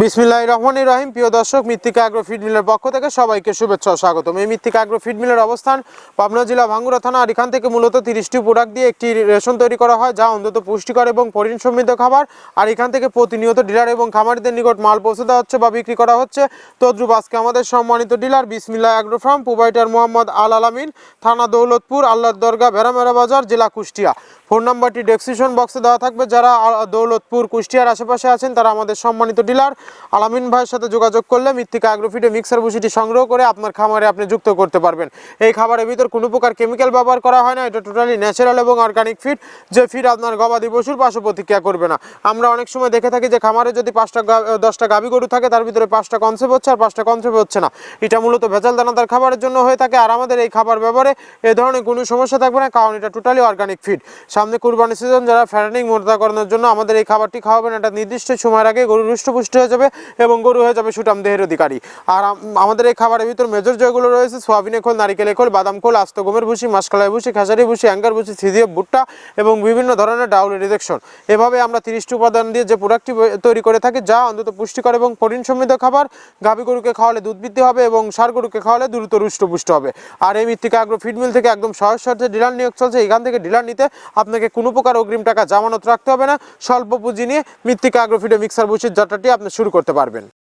বিসমিল্লাহির রহমানির রহিম। প্রিয় দর্শক, মৃত্তিকা অ্যাগ্রো ফিড মিলের পক্ষ থেকে সবাইকে শুভেচ্ছা ও স্বাগতম। এই মৃত্তিকা অ্যাগ্রো ফিড মিলের অবস্থান পাবনা জেলা ভাঙ্গুড়া থানা। আর এখান থেকে মূলত 30টি প্রোডাক্ট দিয়ে একটি রেশন তৈরি করা হয়, যা অন্তত পুষ্টিকর এবং প্রোটিন সমৃদ্ধ খাবার। আর এখান থেকে প্রতিনিয়ত ডিলার এবং খামারিদের নিকট মাল পৌঁছে দেওয়া হচ্ছে বা বিক্রি করা হচ্ছে। তদ্রুপ আজকে আমাদের সম্মানিত ডিলার বিসমিল্লাহ অ্যাগ্রো ফার্ম, প্রোভাইডার মোহাম্মদ আল আলামিন, থানা দৌলতপুর, আল্লাহর দরগা, ভেড়ামেরা বাজার, জেলা কুষ্টিয়া। ফোন নাম্বারটি ডেসক্রিপশন বক্সে দেওয়া থাকবে। যারা দৌলতপুর কুষ্টিয়ার আশেপাশে আছেন তারা আমাদের সম্মানিত ডিলার আলামিন ভাইয়ের সাথে যোগাযোগ করলে মৃত্তিকা অ্যাগ্রোফিডে মিক্সার ভুসিটি সংগ্রহ করে আপনার খামারে আপনি যুক্ত করতে পারবেন। এই খাবারের ভিতর কোনো প্রকার কেমিক্যাল ব্যবহার করা হয় না। এটা টোটালি ন্যাচারাল এবং অর্গানিক ফিড, যে ফিড আপনার গবাদি পশুর পার্শ্ব প্রতিক্রিয়া করবে না। আমরা অনেক সময় দেখে থাকি যে খামারে যদি 10টা গাভী গরু থাকে, তার ভিতরে 5টা কনসেপ্ট হচ্ছে আর 5টা কনসেপ্ট হচ্ছে না। এটা মূলত ভেজাল দানাদার খাবারের জন্য হয়ে থাকে। আর আমাদের এই খাবার ব্যবহারে এ ধরনের কোনো সমস্যা থাকবে না, কারণ এটা টোটালি অর্গানিক ফিড। সামনে কুরবানি সিজন, যারা ফ্যাটেনিং মোটা করানোর জন্য আমাদের এই খাবারটি খাওয়াবেন। এটা নির্দিষ্ট সময়ের আগে গরু হৃষ্টপুষ্ট হয়ে যাবে এবং গরু হয়ে যাবে সুঠাম দেহের অধিকারী। আর আমাদের এই খাবারের ভিতর মেজর যেগুলো রয়েছে সোয়াবিনের খোল, নারিকেলের খোল, বাদাম খোল, আস্ত গমের ভুসি, মাসকলাই ভুসি, খেসারি ভুসি, অ্যাঙ্গার ভুসি, সিজিএফ ভুট্টা এবং বিভিন্ন ধরনের ডাউল রিজেকশন। এভাবে আমরা 30টি উপাদান দিয়ে যে প্রোডাক্টটি তৈরি করে থাকি, যা অন্তত পুষ্টিকর এবং প্রোটিন সমৃদ্ধ খাবার। গাভী গরুকে খাওয়ালে দুধ বৃদ্ধি হবে এবং ষাঁড় গরুকে খাওয়ালে দ্রুত হৃষ্টপুষ্ট হবে। আর এই মৃত্তিকা অ্যাগ্রো ফিড মিল থেকে একদম সহজ শর্তে ডিলার নিয়োগ চলছে। এখান থেকে ডিলার নিতে আপনাকে কোনো প্রকার অগ্রিম টাকা জামানত রাখতে হবে না। স্বল্প পুঁজি নিয়ে মৃত্তিকা অ্যাগ্রো ফিডে মিক্সার ভুসির যাত্রাটি আপনি শুরু করতে পারবেন।